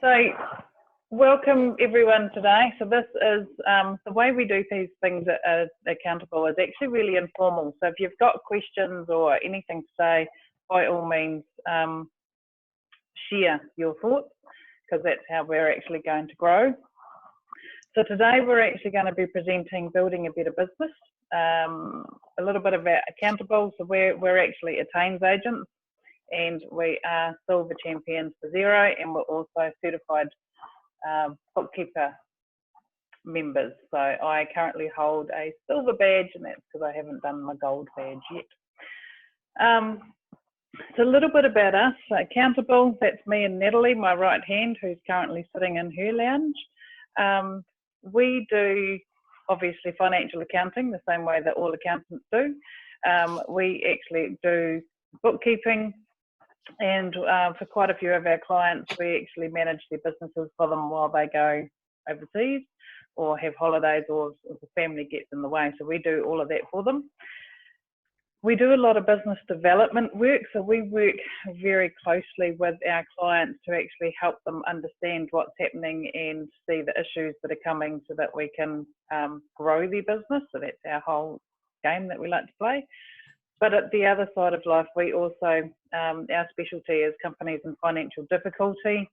So welcome everyone today. So this is the way we do these things at Accountable is actually really informal. So if you've got questions or anything to say, by all means, share your thoughts, because that's how we're actually going to grow. So today we're actually going to be presenting Building a Better Business, a little bit about Accountable. So we're actually Attains agents, and we are Silver Champions for Xero, and we're also certified bookkeeper members. So I currently hold a silver badge, and that's because I haven't done my gold badge yet. So a little bit about us. So Accountable, that's me and Natalie, my right hand, who's currently sitting in her lounge. We do obviously financial accounting the same way that all accountants do. We actually do bookkeeping, and for quite a few of our clients, we actually manage their businesses for them while they go overseas or have holidays, or if the family gets in the way. So we do all of that for them. We do a lot of business development work, so we work very closely with our clients to actually help them understand what's happening and see the issues that are coming so that we can grow their business. So that's our whole game that we like to play. But at the other side of life, we also, our specialty is companies in financial difficulty.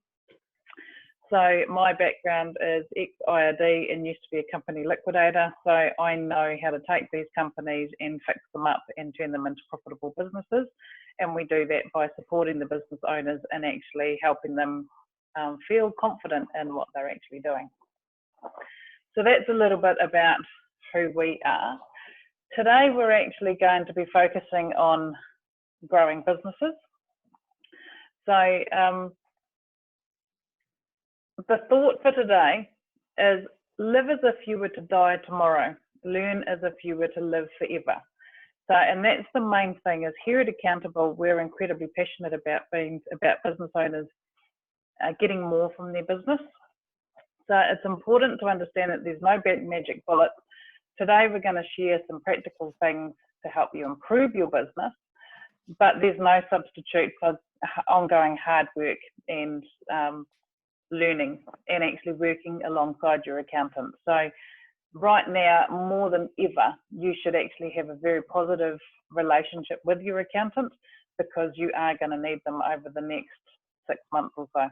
So my background is ex-IRD and used to be a company liquidator. So I know how to take these companies and fix them up and turn them into profitable businesses. And we do that by supporting the business owners and actually helping them feel confident in what they're actually doing. So that's a little bit about who we are. Today, we're actually going to be focusing on growing businesses. So the thought for today is live as if you were to die tomorrow, learn as if you were to live forever. So, and that's the main thing is here at Accountable, we're incredibly passionate about business owners getting more from their business. So it's important to understand that there's no magic bullet. Today, we're going to share some practical things to help you improve your business, but there's no substitute for ongoing hard work and learning and actually working alongside your accountant. So right now, more than ever, you should actually have a very positive relationship with your accountant, because you are going to need them over the next 6 months or so.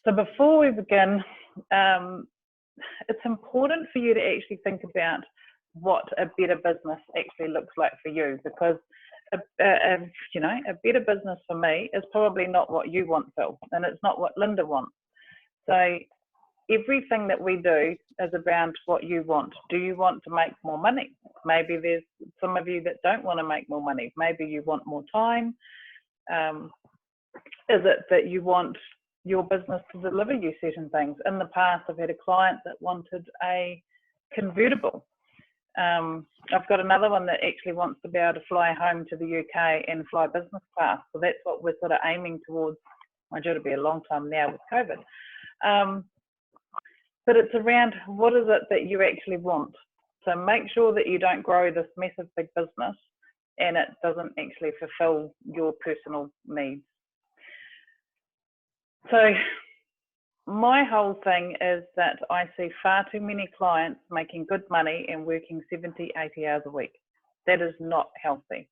So before we begin, it's important for you to actually think about what a better business actually looks like for you, because you know, a better business for me is probably not what you want, Phil, and it's not what Linda wants. So everything that we do is around what you want. Do you want to make more money? Maybe there's some of you that don't want to make more money. Maybe you want more time. Is it that you want your business to deliver you certain things? In the past, I've had a client that wanted a convertible. I've got another one that actually wants to be able to fly home to the UK and fly business class. So that's what we're sort of aiming towards. Mind you, it'll be a long time now with COVID. But it's around what is it that you actually want. So make sure that you don't grow this massive big business and it doesn't actually fulfill your personal needs. So my whole thing is that I see far too many clients making good money and working 70, 80 hours a week. That is not healthy.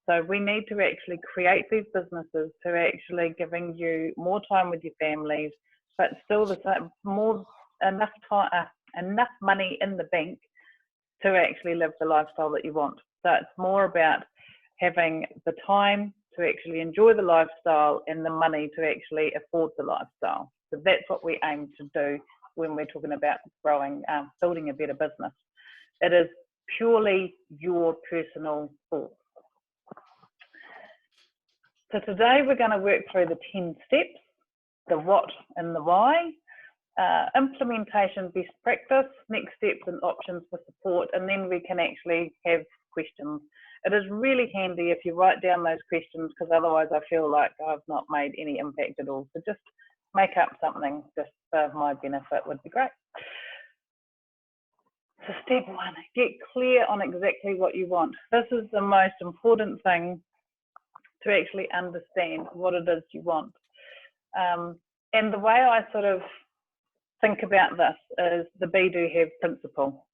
So we need to actually create these businesses to actually giving you more time with your families, but still the same, enough time, enough money in the bank to actually live the lifestyle that you want. So it's more about having the time to actually enjoy the lifestyle and the money to actually afford the lifestyle. So that's what we aim to do when we're talking about growing, building a better business. It is purely your personal thoughts. So today we're going to work through the 10 steps, the what and the why, implementation, best practice, next steps and options for support, and then we can actually have questions. It is really handy if you write down those questions, because otherwise I feel like I've not made any impact at all. So just make up something just for my benefit would be great. So step one, get clear on exactly what you want. This is the most important thing, to actually understand what it is you want. And the way I sort of think about this is the be, do, have principle.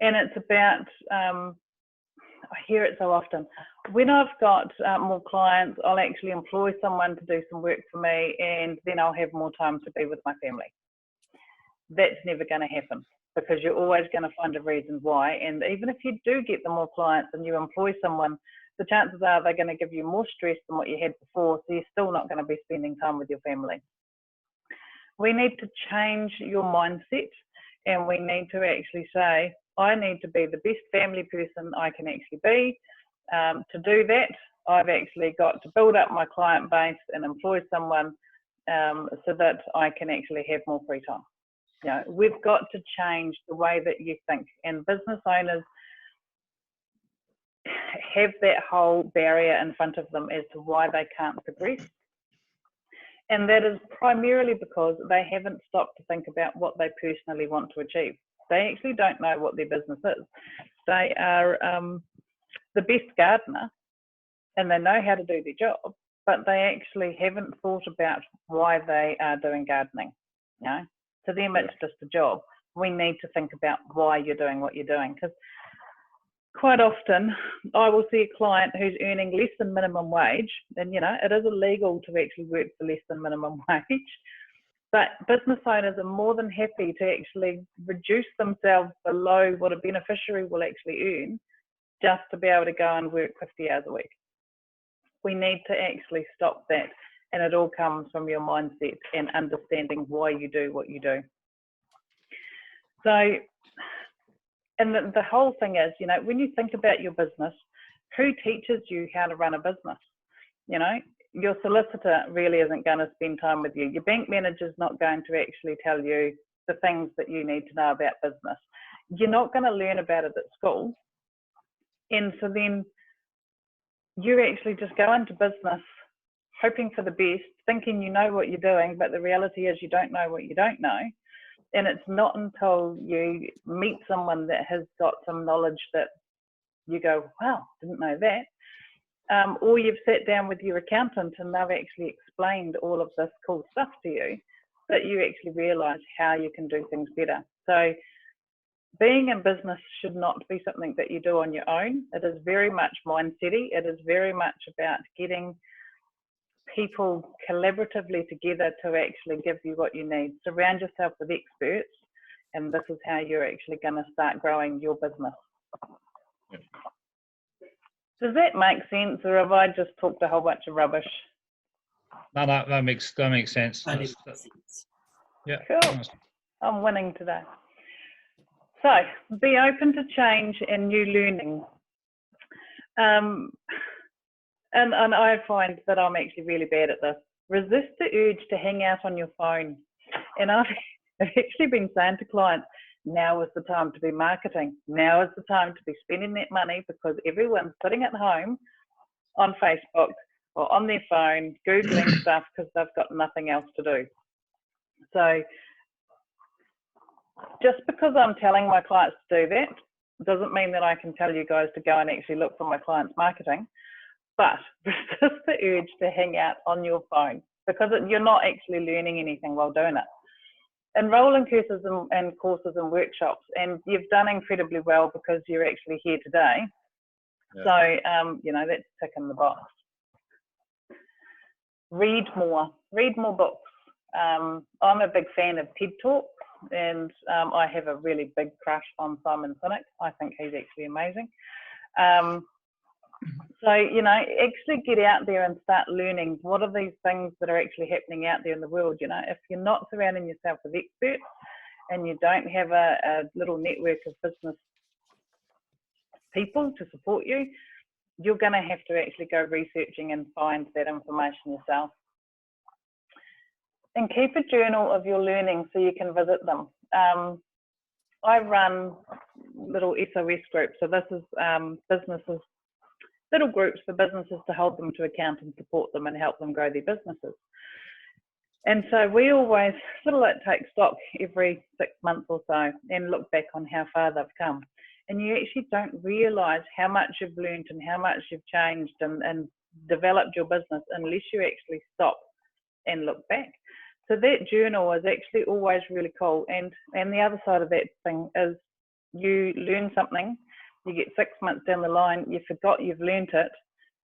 And it's about, I hear it so often, when I've got more clients, I'll actually employ someone to do some work for me, and then I'll have more time to be with my family. That's never going to happen, because you're always going to find a reason why. And even if you do get the more clients and you employ someone, the chances are they're going to give you more stress than what you had before, so you're still not going to be spending time with your family. We need to change your mindset, and we need to actually say, I need to be the best family person I can actually be. To do that, I've actually got to build up my client base and employ someone so that I can actually have more free time. You know, we've got to change the way that you think, and business owners have that whole barrier in front of them as to why they can't progress. And that is primarily because they haven't stopped to think about what they personally want to achieve. They actually don't know what their business is. They are the best gardener and they know how to do their job, but they actually haven't thought about why they are doing gardening. You know, to them it's just a job. We need to think about why you're doing what you're doing, because quite often I will see a client who's earning less than minimum wage, and you know, it is illegal to actually work for less than minimum wage, but business owners are more than happy to actually reduce themselves below what a beneficiary will actually earn just to be able to go and work 50 hours a week. We need to actually stop that, and it all comes from your mindset and understanding why you do what you do. So, and the whole thing is, you know, when you think about your business, who teaches you how to run a business? You know, your solicitor really isn't going to spend time with you. Your bank manager's not going to actually tell you the things that you need to know about business. You're not going to learn about it at school. And so then you actually just go into business hoping for the best, thinking you know what you're doing, but the reality is you don't know what you don't know. And it's not until you meet someone that has got some knowledge that you go, wow, didn't know that. Or you've sat down with your accountant and they've actually explained all of this cool stuff to you, that you actually realise how you can do things better. So being in business should not be something that you do on your own. It is very much mindset-y. It is very much about getting people collaboratively together to actually give you what you need. Surround yourself with experts, and this is how you're actually going to start growing your business. Yep. Does that make sense, or have I just talked a whole bunch of rubbish? No, that makes sense. Yeah. Cool. I'm winning today. So, be open to change and new learning. And I find that I'm actually really bad at this. Resist the urge to hang out on your phone. And I've actually been saying to clients, now is the time to be marketing. Now is the time to be spending that money, because everyone's sitting at home on Facebook or on their phone, Googling stuff because they've got nothing else to do. So just because I'm telling my clients to do that doesn't mean that I can tell you guys to go and actually look for my clients' marketing. But resist the urge to hang out on your phone, because you're not actually learning anything while doing it. Enroll in courses and workshops, and you've done incredibly well because you're actually here today. Yeah. So, you know, that's ticking the box. Read more books. I'm a big fan of TED Talks, and I have a really big crush on Simon Sinek. I think he's actually amazing. So, you know, actually get out there and start learning what are these things that are actually happening out there in the world. You know, if you're not surrounding yourself with experts and you don't have a little network of business people to support you, you're going to have to actually go researching and find that information yourself. And keep a journal of your learning so you can visit them. I run little SOS groups. So this is businesses, little groups for businesses to hold them to account and support them and help them grow their businesses. And so we always sort of like take stock every 6 months or so and look back on how far they've come. And you actually don't realise how much you've learned and how much you've changed and developed your business unless you actually stop and look back. So that journal is actually always really cool. And the other side of that thing is you learn something, you get 6 months down the line, you forgot you've learnt it,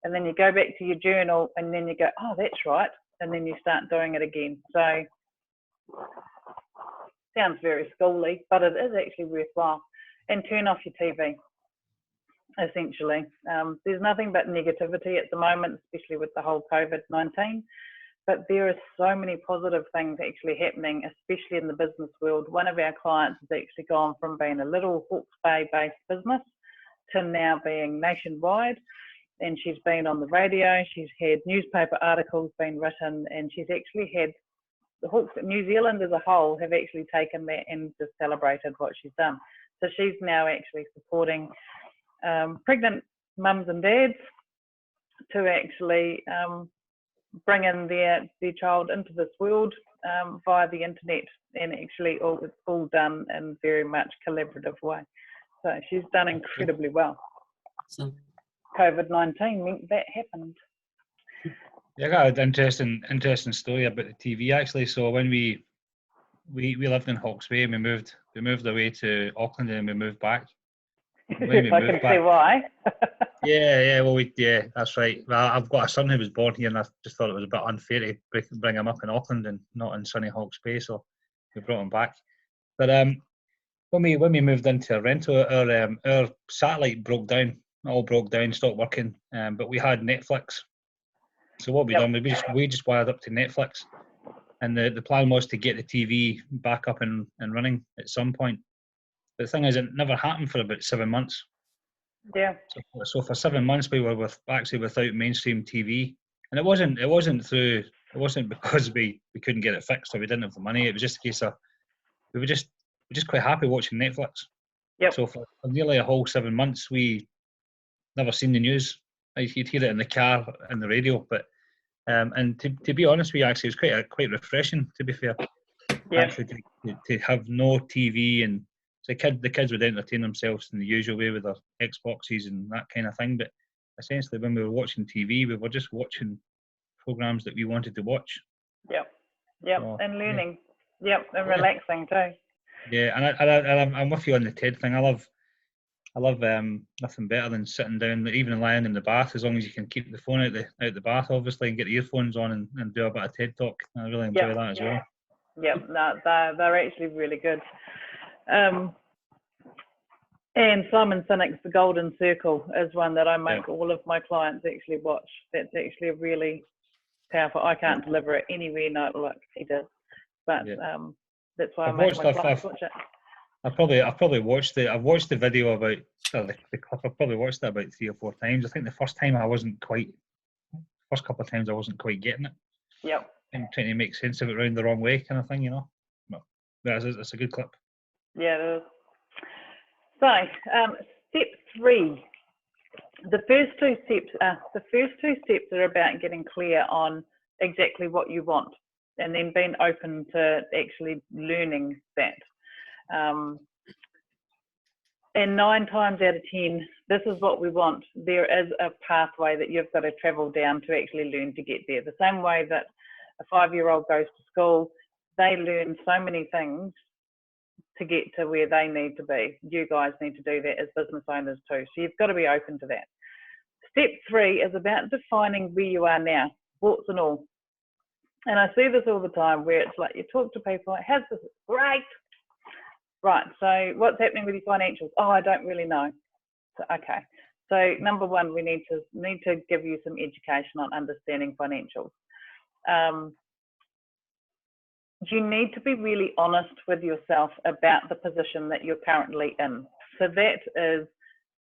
and then you go back to your journal and then you go, oh, that's right. And then you start doing it again. So sounds very schooly, but it is actually worthwhile. And turn off your TV, essentially. There's nothing but negativity at the moment, especially with the whole COVID-19. But there are so many positive things actually happening, especially in the business world. One of our clients has actually gone from being a little Hawke's Bay-based business to now being nationwide. And she's been on the radio, she's had newspaper articles being written, and she's actually had the Hawks, New Zealand as a whole have actually taken that and just celebrated what she's done. So she's now actually supporting pregnant mums and dads to actually bring in their child into this world via the internet, and actually it's all done in very much collaborative way. So she's done incredibly well. So, COVID-19 meant that happened. Yeah, I got an interesting story about the TV actually. So when we lived in Hawke's Bay, and we moved away to Auckland, and we moved back. When we I moved can back, see why. yeah, that's right. Well, I've got a son who was born here, and I just thought it was a bit unfair to bring him up in Auckland and not in sunny Hawke's Bay, so we brought him back. But when we moved into a rental, our satellite broke down. It all broke down, stopped working. But we had Netflix. So what we done, we just wired up to Netflix, and the plan was to get the TV back up and running at some point. But the thing is, it never happened for about 7 months. Yeah. So for 7 months we were actually without mainstream TV, and it wasn't because we couldn't get it fixed or we didn't have the money. It was just a case of we were just quite happy watching Netflix. Yep. So for nearly a whole 7 months we never seen the news. You'd hear it in the car and the radio, but and to be honest with you, actually, it was quite refreshing, to be fair. Yeah. Actually, to have no TV, and the kids would entertain themselves in the usual way with their Xboxes and that kind of thing. But essentially, when we were watching TV, we were just watching programs that we wanted to watch. Yep. So, and learning. Yep, and relaxing too. Yeah, and I'm with you on the TED thing. I love nothing better than sitting down, even lying in the bath, as long as you can keep the phone out the bath, obviously, and get the earphones on and do a bit of TED Talk. I really enjoy that as well. Yep, no, they're actually really good. And Simon Sinek's The Golden Circle is one that I make all of my clients actually watch. That's actually really powerful. I can't deliver it anywhere like he does, but that's why I make my clients watch it. I've probably watched it. I've watched the video about the clip. I've probably watched it about 3 or 4 times. I think the first couple of times I wasn't quite getting it. Yep. And trying to make sense of it round the wrong way, kind of thing, you know. But it's a good clip. Yeah, it is. So, step 3. The first two steps are about getting clear on exactly what you want, and then being open to actually learning that. And 9 times out of 10, this is what we want. There is a pathway that you've got to travel down to actually learn to get there. The same way that a 5-year-old goes to school, they learn so many things to get to where they need to be. You guys need to do that as business owners too. So you've got to be open to that. Step 3 is about defining where you are now, warts and all. And I see this all the time where it's like you talk to people, like, how's this? Great. Right, so what's happening with your financials? Oh, I don't really know. So, okay. So number 1, we need to give you some education on understanding financials. You need to be really honest with yourself about the position that you're currently in. So that is,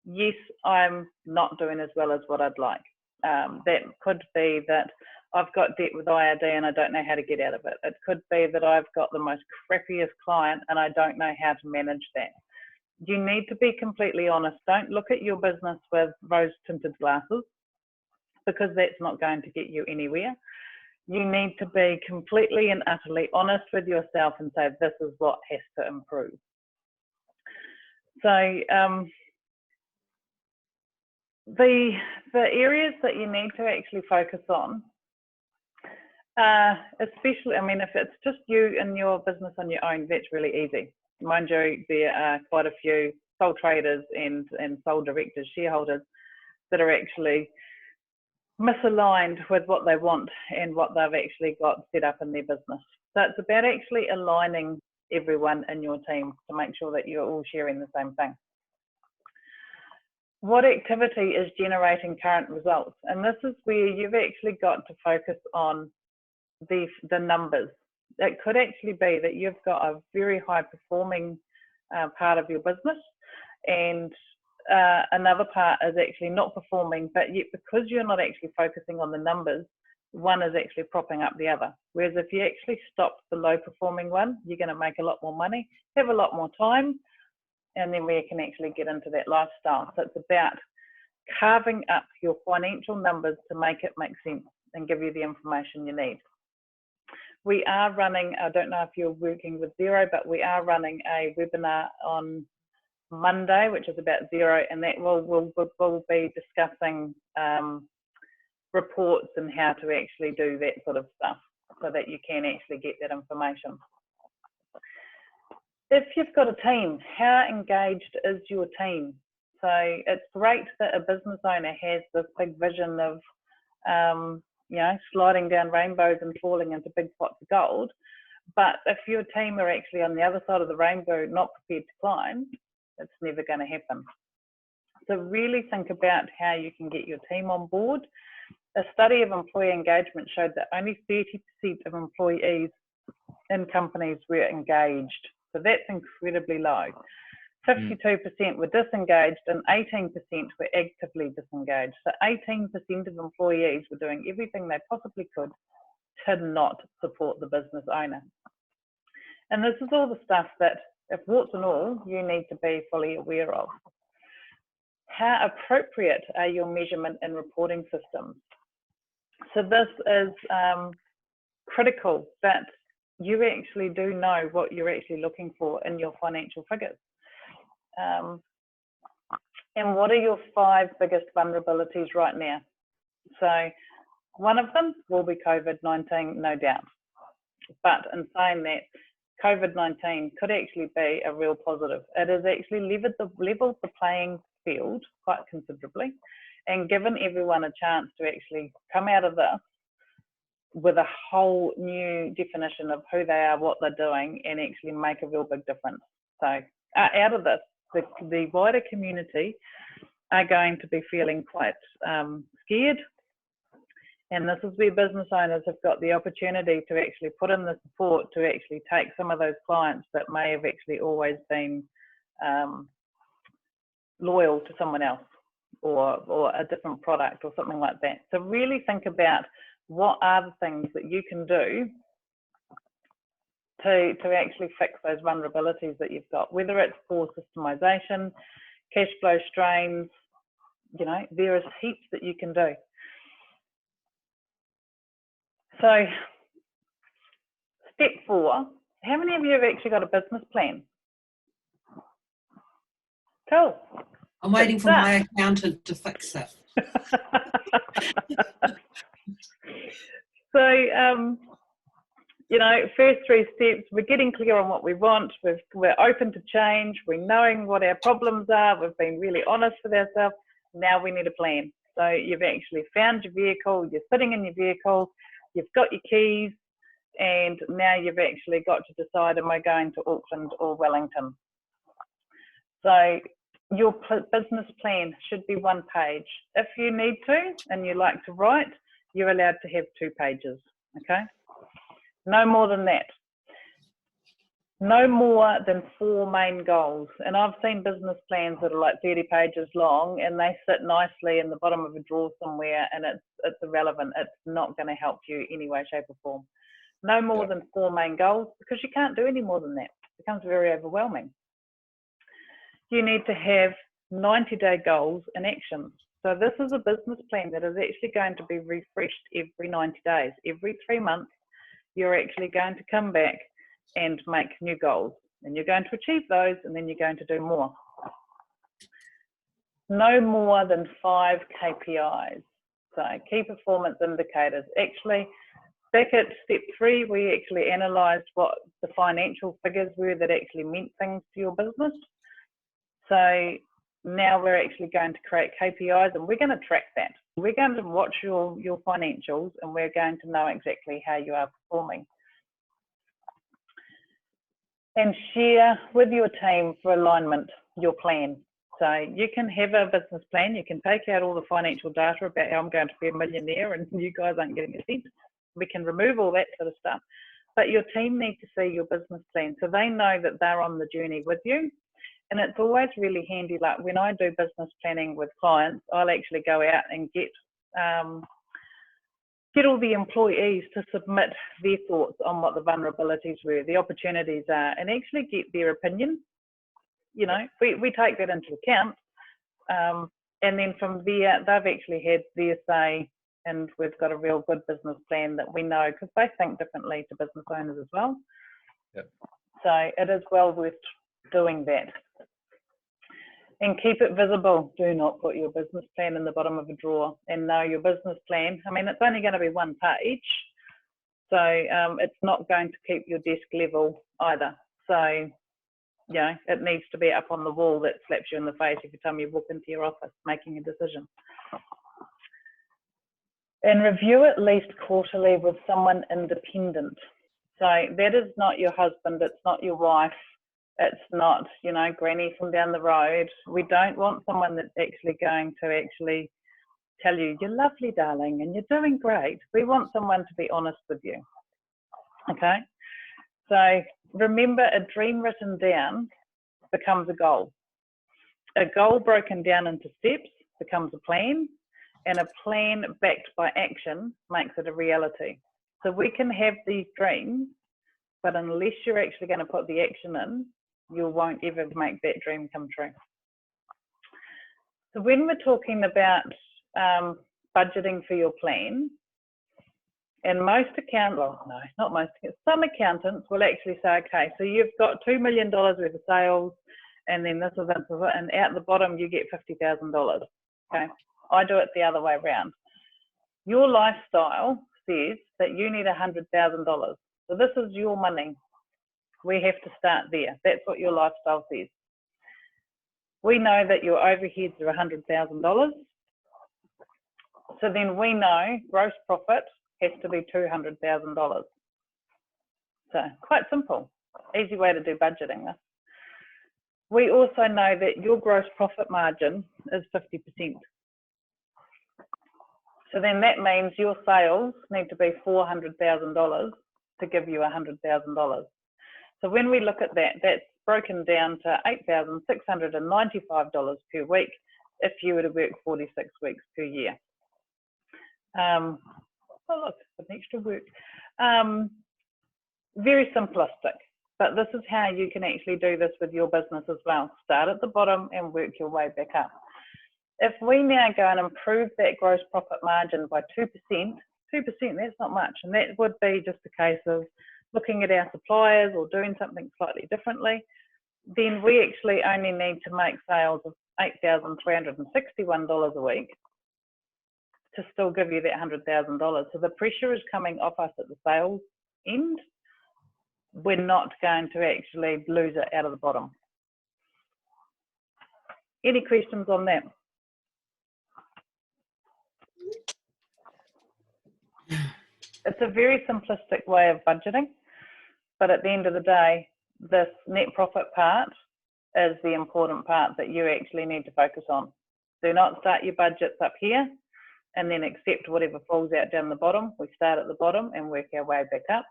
yes, I'm not doing as well as what I'd like. That could be that I've got debt with IRD and I don't know how to get out of it. It could be that I've got the most crappiest client and I don't know how to manage that. You need to be completely honest. Don't look at your business with rose-tinted glasses, because that's not going to get you anywhere. You need to be completely and utterly honest with yourself and say, this is what has to improve. So the areas that you need to actually focus on Especially, I mean, if it's just you and your business on your own, that's really easy. Mind you, there are quite a few sole traders and sole directors, shareholders, that are actually misaligned with what they want and what they've actually got set up in their business. So it's about actually aligning everyone in your team to make sure that you're all sharing the same thing. What activity is generating current results? And this is where you've actually got to focus on the numbers. It could actually be that you've got a very high performing part of your business, and another part is actually not performing, but yet because you're not actually focusing on the numbers, one is actually propping up the other. Whereas if you actually stop the low performing one, you're going to make a lot more money, have a lot more time, and then we can actually get into that lifestyle. So it's about carving up your financial numbers to make it make sense and give you the information you need. We are running, I don't know if you're working with Xero, but we are running a webinar on Monday, which is about Xero, and that we'll be discussing reports and how to actually do that sort of stuff so that you can actually get that information. If you've got a team, how engaged is your team? So it's great that a business owner has this big vision of, you know, sliding down rainbows and falling into big pots of gold. But if your team are actually on the other side of the rainbow, not prepared to climb, it's never going to happen. So really think about how you can get your team on board. A study of employee engagement showed that only 30% of employees in companies were engaged. So that's incredibly low. 52% were disengaged and 18% were actively disengaged. So 18% of employees were doing everything they possibly could to not support the business owner. And this is all the stuff that, if warts and all, you need to be fully aware of. How appropriate are your measurement and reporting systems? So this is critical, that you actually do know what you're actually looking for in your financial figures. And what are your 5 biggest vulnerabilities right now? So one of them will be COVID-19, no doubt. But in saying that, COVID-19 could actually be a real positive. It has actually leveled the playing field quite considerably and given everyone a chance to actually come out of this with a whole new definition of who they are, what they're doing, and actually make a real big difference. So out of this, the wider community are going to be feeling quite scared. And this is where business owners have got the opportunity to actually put in the support to actually take some of those clients that may have actually always been loyal to someone else or a different product or something like that. So really think about what are the things that you can do to actually fix those vulnerabilities that you've got, whether it's for systemization, cash flow strains, you know, there is heaps that you can do. So step 4, how many of you have actually got a business plan? Cool. I'm waiting for my accountant to fix it. So, you know, first 3 steps, we're getting clear on what we want, we're open to change, we're knowing what our problems are, we've been really honest with ourselves, now we need a plan. So you've actually found your vehicle, you're sitting in your vehicle, you've got your keys, and now you've actually got to decide, am I going to Auckland or Wellington? So your business plan should be 1 page. If you need to, and you like to write, you're allowed to have 2 pages, okay? No more than that. No more than 4 main goals. And I've seen business plans that are like 30 pages long and they sit nicely in the bottom of a drawer somewhere, and it's irrelevant. It's not going to help you any way, shape or form. No more than 4 main goals, because you can't do any more than that. It becomes very overwhelming. You need to have 90-day goals and actions. So this is a business plan that is actually going to be refreshed every 90 days. Every 3 months, you're actually going to come back and make new goals. And you're going to achieve those, and then you're going to do more. No more than 5 KPIs. So key performance indicators. Actually, back at step 3, we actually analysed what the financial figures were that actually meant things to your business. So now we're actually going to create KPIs, and we're going to track that. We're going to watch your financials, and we're going to know exactly how you are performing. And share with your team for alignment your plan. So you can have a business plan, you can take out all the financial data about how I'm going to be a millionaire and you guys aren't getting a cent. We can remove all that sort of stuff. But your team need to see your business plan so they know that they're on the journey with you. And it's always really handy, like when I do business planning with clients, I'll actually go out and get all the employees to submit their thoughts on what the vulnerabilities were, the opportunities are, and actually get their opinion. You know, we take that into account. And then from there, they've actually had their say, and we've got a real good business plan that we know, because they think differently to business owners as well. Yep. So it is well worth doing that. And keep it visible. Do not put your business plan in the bottom of a drawer, and know your business plan. I mean, it's only going to be one page, so it's not going to keep your desk level either. So, you know, it needs to be up on the wall that slaps you in the face every time you walk into your office making a decision. And review at least quarterly with someone independent. So that is not your husband, it's not your wife, it's not, you know, granny from down the road. We don't want someone that's actually going to actually tell you, you're lovely, darling, and you're doing great. We want someone to be honest with you. Okay? So remember, a dream written down becomes a goal. A goal broken down into steps becomes a plan, and a plan backed by action makes it a reality. So we can have these dreams, but unless you're actually going to put the action in, you won't ever make that dream come true. So when we're talking about budgeting for your plan, and most accountants, well, no, not most, some accountants will actually say, okay, so you've got $2 million worth of sales, and then this is it, and out the bottom you get $50,000. Okay, I do it the other way around. Your lifestyle says that you need $100,000. So this is your money. We have to start there. That's what your lifestyle says. We know that your overheads are $100,000. So then we know gross profit has to be $200,000. So quite simple, easy way to do budgeting this. We also know that your gross profit margin is 50%. So then that means your sales need to be $400,000 to give you $100,000. So when we look at that, that's broken down to $8,695 per week if you were to work 46 weeks per year. Oh look, an extra work. Very simplistic, but this is how you can actually do this with your business as well. Start at the bottom and work your way back up. If we now go and improve that gross profit margin by 2%, that's not much, and that would be just a case of looking at our suppliers or doing something slightly differently, then we actually only need to make sales of $8,361 a week to still give you that $100,000. So the pressure is coming off us at the sales end. We're not going to actually lose it out of the bottom. Any questions on that? It's a very simplistic way of budgeting, but at the end of the day, this net profit part is the important part that you actually need to focus on. Do not start your budgets up here and then accept whatever falls out down the bottom. We start at the bottom and work our way back up.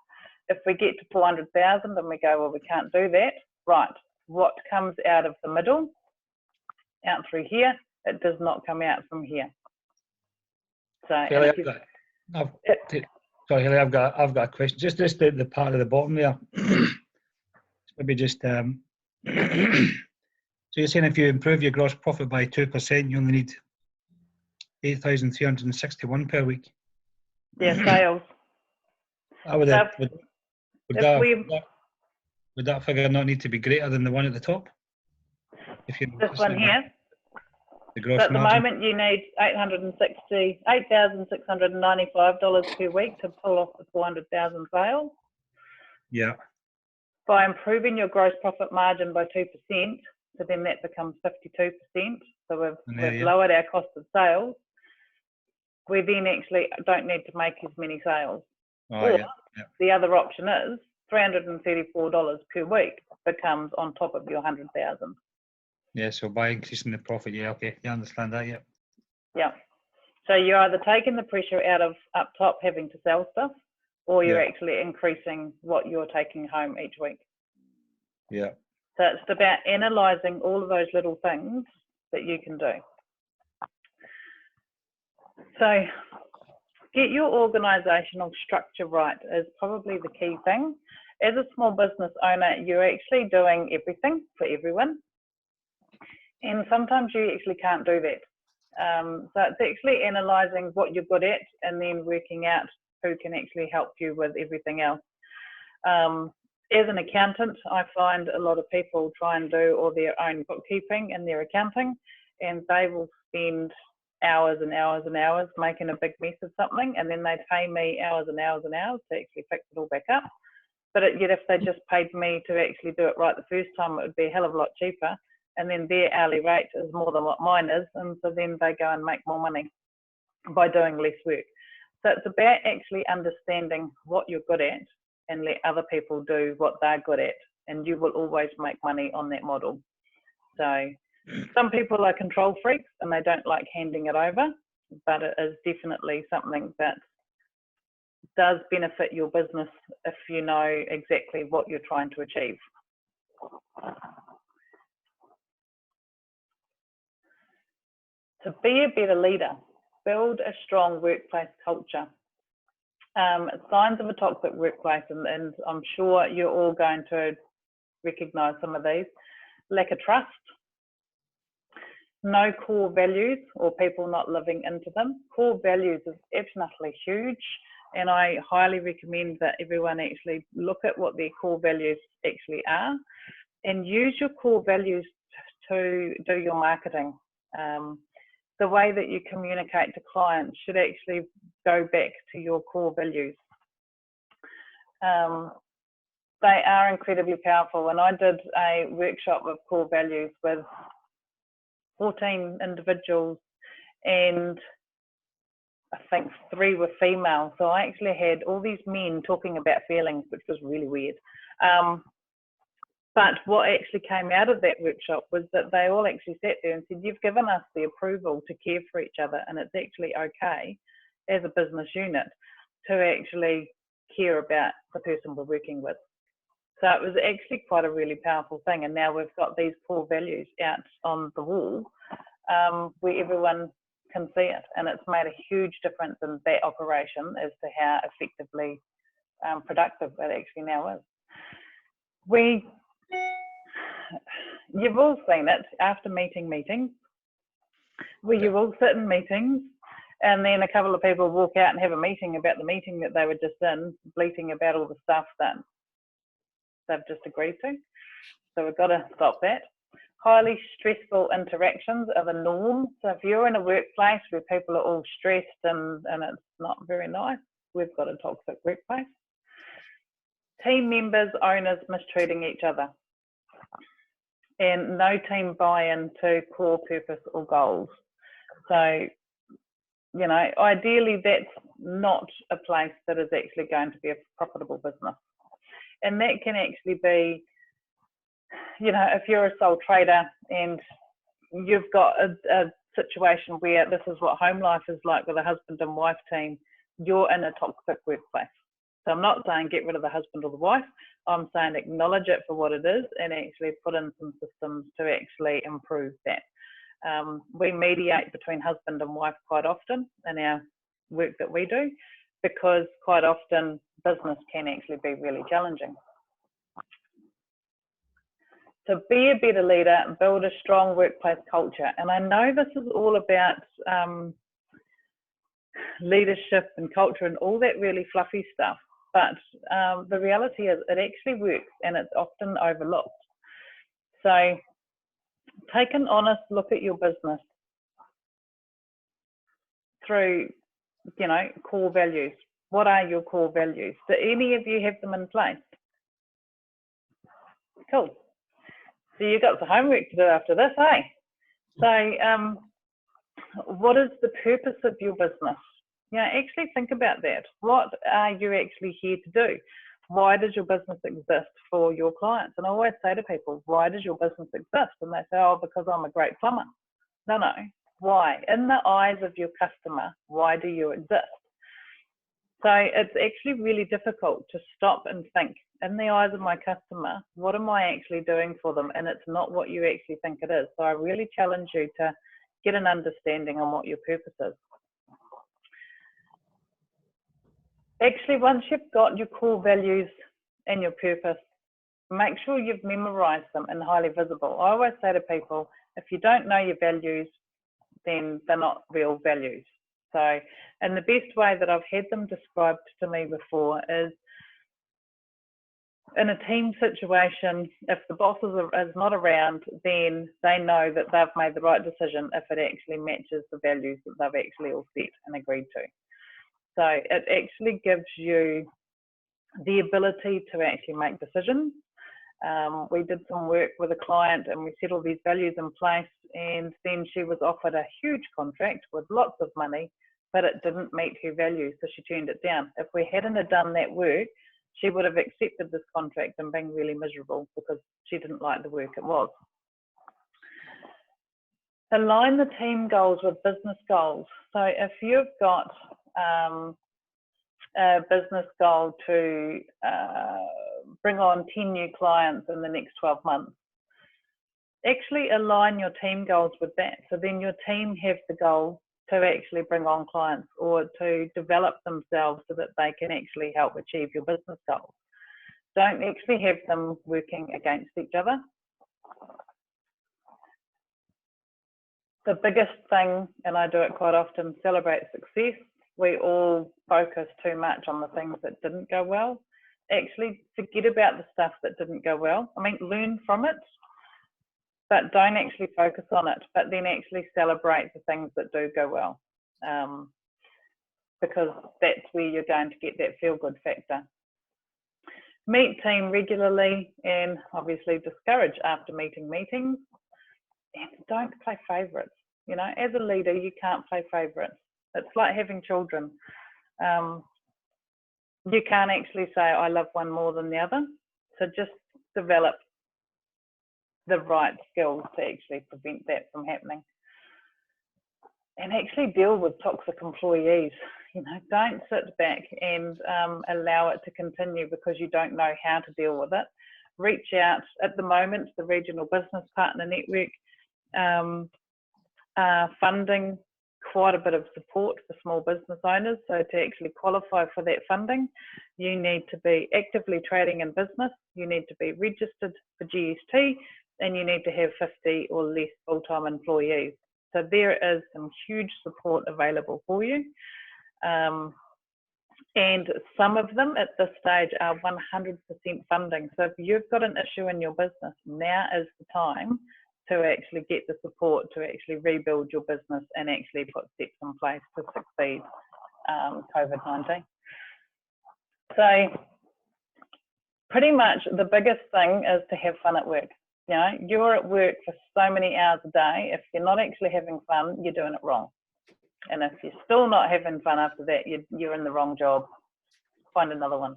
If we get to 400,000 and we go, well, we can't do that, right, what comes out of the middle, out through here, it does not come out from here. So, sorry, Haley, I've got a question. Just the part of the bottom there. Maybe just so you're saying if you improve your gross profit by 2%, you only need 8,361 per week. Yeah, sales. Would that figure not need to be greater than the one at the top? If you this one here. The gross So at the margin? moment, you need $8,695 per week to pull off the 400,000 sales. Yeah. By improving your gross profit margin by 2%, so then that becomes 52%. So we've lowered our cost of sales. We then actually don't need to make as many sales. Or the other option is $334 per week becomes on top of your 100,000. Yeah, so by increasing the profit, okay, you understand that, Yeah. So you're either taking the pressure out of up top having to sell stuff, or you're actually increasing what you're taking home each week. Yeah. So it's about analysing all of those little things that you can do. So get your organisational structure right is probably the key thing. As a small business owner, you're actually doing everything for everyone. And sometimes you actually can't do that. So it's actually analysing what you're good at and then working out who can actually help you with everything else. As an accountant, I find a lot of people try and do all their own bookkeeping and their accounting, and they will spend hours and hours and hours making a big mess of something, and then they pay me hours and hours and hours to actually fix it all back up. But yet if they just paid me to actually do it right the first time, it would be a hell of a lot cheaper, and then their hourly rate is more than what mine is, and so then they go and make more money by doing less work. So it's about actually understanding what you're good at and let other people do what they're good at, and you will always make money on that model. So some people are control freaks and they don't like handing it over, but it is definitely something that does benefit your business if you know exactly what you're trying to achieve. To be a better leader, build a strong workplace culture. Signs of a toxic workplace, and I'm sure you're all going to recognise some of these. Lack of trust, no core values or people not living into them. Core values is absolutely huge, and I highly recommend that everyone actually look at what their core values actually are and use your core values to do your marketing. The way that you communicate to clients should actually go back to your core values. They are incredibly powerful, and I did a workshop of core values with 14 individuals, and I think 3 were female. So I actually had all these men talking about feelings, which was really weird. But what actually came out of that workshop was that they all actually sat there and said, you've given us the approval to care for each other, and it's actually okay as a business unit to actually care about the person we're working with. So it was actually quite a really powerful thing, and now we've got these core values out on the wall where everyone can see it, and it's made a huge difference in that operation as to how effectively productive it actually now is. You've all seen it after meetings where you all sit in meetings and then a couple of people walk out and have a meeting about the meeting that they were just in, bleating about all the stuff that they've just agreed to. So we've got to stop that. Highly stressful interactions are the norm. So if you're in a workplace where people are all stressed and it's not very nice, we've got a toxic workplace. Team members, owners mistreating each other, and no team buy-in to core purpose or goals. So, you know, ideally that's not a place that is actually going to be a profitable business. And that can actually be, you know, if you're a sole trader and you've got a situation where this is what home life is like with a husband and wife team, you're in a toxic workplace. So I'm not saying get rid of the husband or the wife. I'm saying acknowledge it for what it is and actually put in some systems to actually improve that. We mediate between husband and wife quite often in our work that we do, because quite often business can actually be really challenging. So be a better leader, build a strong workplace culture. And I know this is all about leadership and culture and all that really fluffy stuff. But the reality is it actually works and it's often overlooked. So take an honest look at your business through, you know, core values. What are your core values? Do any of you have them in place? Cool. So you've got some homework to do after this, eh? So what is the purpose of your business? You know, actually think about that. What are you actually here to do? Why does your business exist for your clients? And I always say to people, why does your business exist? And they say, oh, because I'm a great plumber. No, no. Why? In the eyes of your customer, why do you exist? So it's actually really difficult to stop and think, in the eyes of my customer, what am I actually doing for them? And it's not what you actually think it is. So I really challenge you to get an understanding on what your purpose is. Actually, once you've got your core values and your purpose, make sure you've memorized them and highly visible. I always say to people, if you don't know your values, then they're not real values. So, and the best way that I've had them described to me before is in a team situation, if the boss is not around, then they know that they've made the right decision if it actually matches the values that they've actually all set and agreed to. So it actually gives you the ability to actually make decisions. We did some work with a client and we set all these values in place, and then she was offered a huge contract with lots of money, but it didn't meet her values, so she turned it down. If we hadn't have done that work, she would have accepted this contract and been really miserable because she didn't like the work it was. Align the team goals with business goals. So if you've got a business goal to bring on 10 new clients in the next 12 months, actually align your team goals with that. So then your team have the goal to actually bring on clients or to develop themselves so that they can actually help achieve your business goals. Don't actually have them working against each other. The biggest thing, and I do it quite often, celebrate success. We all focus too much on the things that didn't go well. Actually forget about the stuff that didn't go well. I mean, learn from it, but don't actually focus on it, but then actually celebrate the things that do go well, because that's where you're going to get that feel-good factor. Meet team regularly and obviously discourage after meetings. And don't play favourites. You know, as a leader, you can't play favourites. It's like having children. You can't actually say, I love one more than the other. So just develop the right skills to actually prevent that from happening. And actually deal with toxic employees. You know, don't sit back and allow it to continue because you don't know how to deal with it. Reach out. At the moment, the Regional Business Partner Network are funding quite a bit of support for small business owners. So to actually qualify for that funding, you need to be actively trading in business, you need to be registered for GST, and you need to have 50 or less full-time employees. So there is some huge support available for you. And some of them at this stage are 100% funding. So if you've got an issue in your business, now is the time to actually get the support to actually rebuild your business and actually put steps in place to succeed COVID-19. So pretty much the biggest thing is to have fun at work. You know, you're at work for so many hours a day. If you're not actually having fun, you're doing it wrong. And if you're still not having fun after that, you're in the wrong job. Find another one.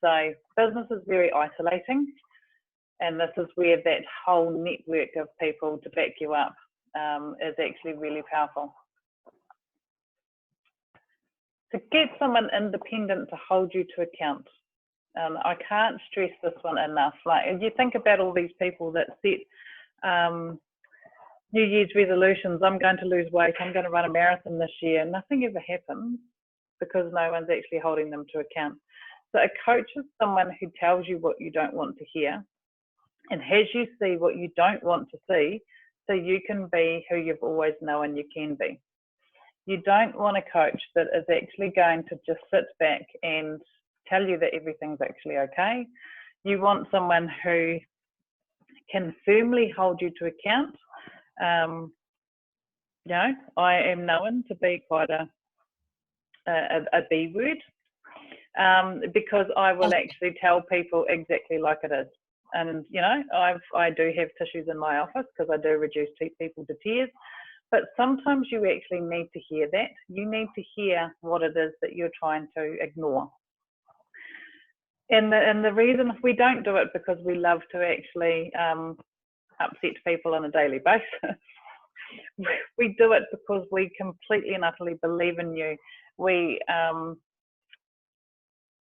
So business is very isolating. And this is where that whole network of people to back you up is actually really powerful. To get someone independent to hold you to account. I can't stress this one enough. Like, if you think about all these people that set New Year's resolutions, I'm going to lose weight, I'm going to run a marathon this year, nothing ever happens because no one's actually holding them to account. So a coach is someone who tells you what you don't want to hear and has you see what you don't want to see so you can be who you've always known you can be. You don't want a coach that is actually going to just sit back and tell you that everything's actually okay. You want someone who can firmly hold you to account, You know, I am known to be quite a B word, because I will actually tell people exactly like it is. And, you know, I do have tissues in my office because I do reduce people to tears. But sometimes you actually need to hear that. You need to hear what it is that you're trying to ignore. And the reason we don't do it because we love to actually upset people on a daily basis. We do it because we completely and utterly believe in you.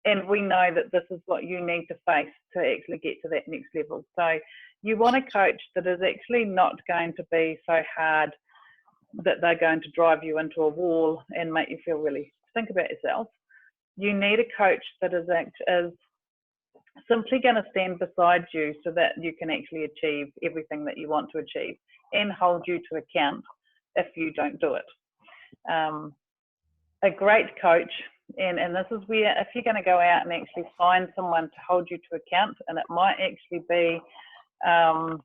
And we know that this is what you need to face to actually get to that next level. So you want a coach that is actually not going to be so hard that they're going to drive you into a wall and make you feel really think about yourself. You need a coach that is simply going to stand beside you so that you can actually achieve everything that you want to achieve and hold you to account if you don't do it. A great coach, and this is where if you're going to go out and actually find someone to hold you to account, and it might actually be, I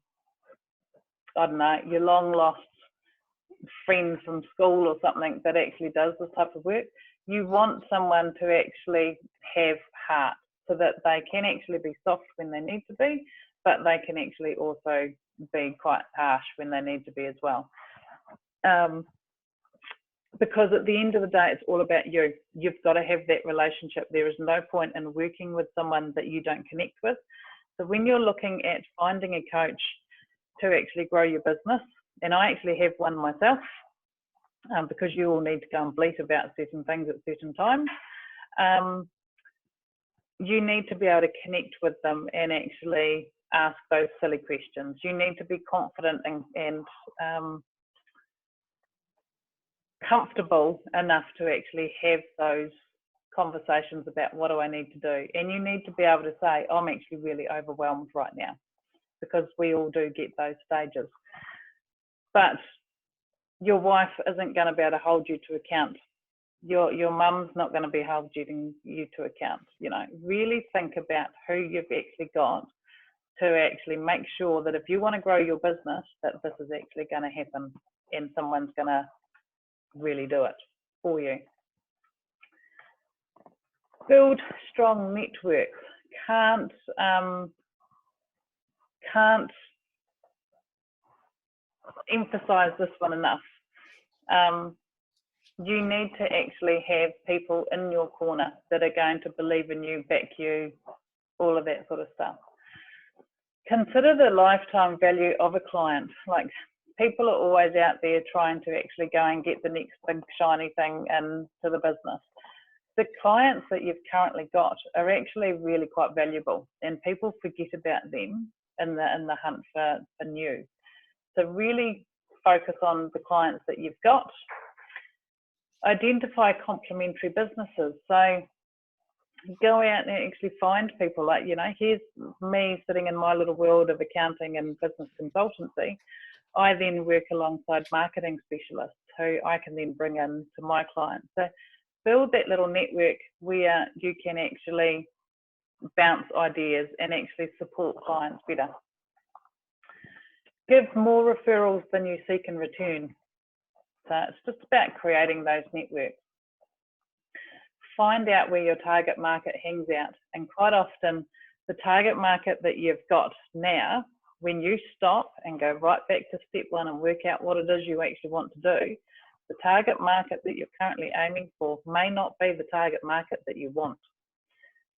don't know, your long lost friend from school or something that actually does this type of work, you want someone to actually have heart so that they can actually be soft when they need to be, but they can actually also be quite harsh when they need to be as well. Because at the end of the day, it's all about you. You've got to have that relationship. There is no point in working with someone that you don't connect with. So when you're looking at finding a coach to actually grow your business, and I actually have one myself, because you all need to go and bleat about certain things at certain times, you need to be able to connect with them and actually ask those silly questions. You need to be confident and comfortable enough to actually have those conversations about what do I need to do. And you need to be able to say, I'm actually really overwhelmed right now, because we all do get those stages. But your wife isn't going to be able to hold you to account. Your mum's not going to be holding you to account. You know, really think about who you've actually got to actually make sure that if you want to grow your business, that this is actually going to happen and someone's going to really do it for you. Build strong networks. Can't emphasize this one enough. You need to actually have people in your corner that are going to believe in you, back you, all of that sort of stuff. Consider the lifetime value of a client. Like, people are always out there trying to actually go and get the next big shiny thing into the business. The clients that you've currently got are actually really quite valuable, and people forget about them in the hunt for new. So really focus on the clients that you've got. Identify complementary businesses. So go out and actually find people like, you know, here's me sitting in my little world of accounting and business consultancy. I then work alongside marketing specialists who I can then bring in to my clients. So build that little network where you can actually bounce ideas and actually support clients better. Give more referrals than you seek in return. So it's just about creating those networks. Find out where your target market hangs out. And quite often, the target market that you've got now, when you stop and go right back to step one and work out what it is you actually want to do, the target market that you're currently aiming for may not be the target market that you want.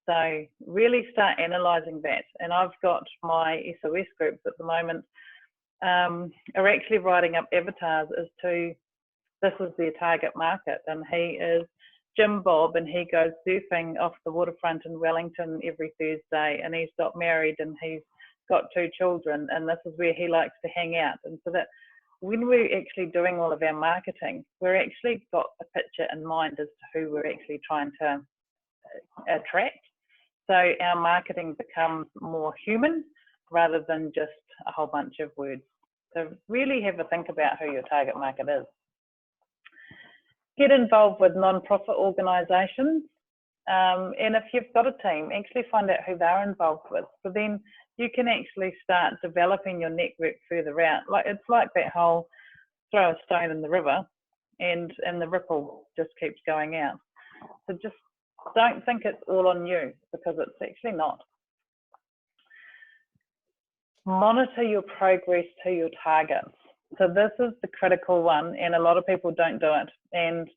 So really start analysing that. And I've got my SOS groups at the moment are actually writing up avatars as to this is their target market, and he is Jim Bob, and he goes surfing off the waterfront in Wellington every Thursday, and he's got married and he's got 2 children, and this is where he likes to hang out. And so that when we're actually doing all of our marketing, we're actually got a picture in mind as to who we're actually trying to attract. So our marketing becomes more human rather than just a whole bunch of words. So really have a think about who your target market is. Get involved with non-profit organisations, and if you've got a team, actually find out who they're involved with. So then you can actually start developing your network further out. Like, it's like that whole throw a stone in the river and the ripple just keeps going out. So just don't think it's all on you, because it's actually not. Monitor your progress to your targets. So this is the critical one, and a lot of people don't do it. And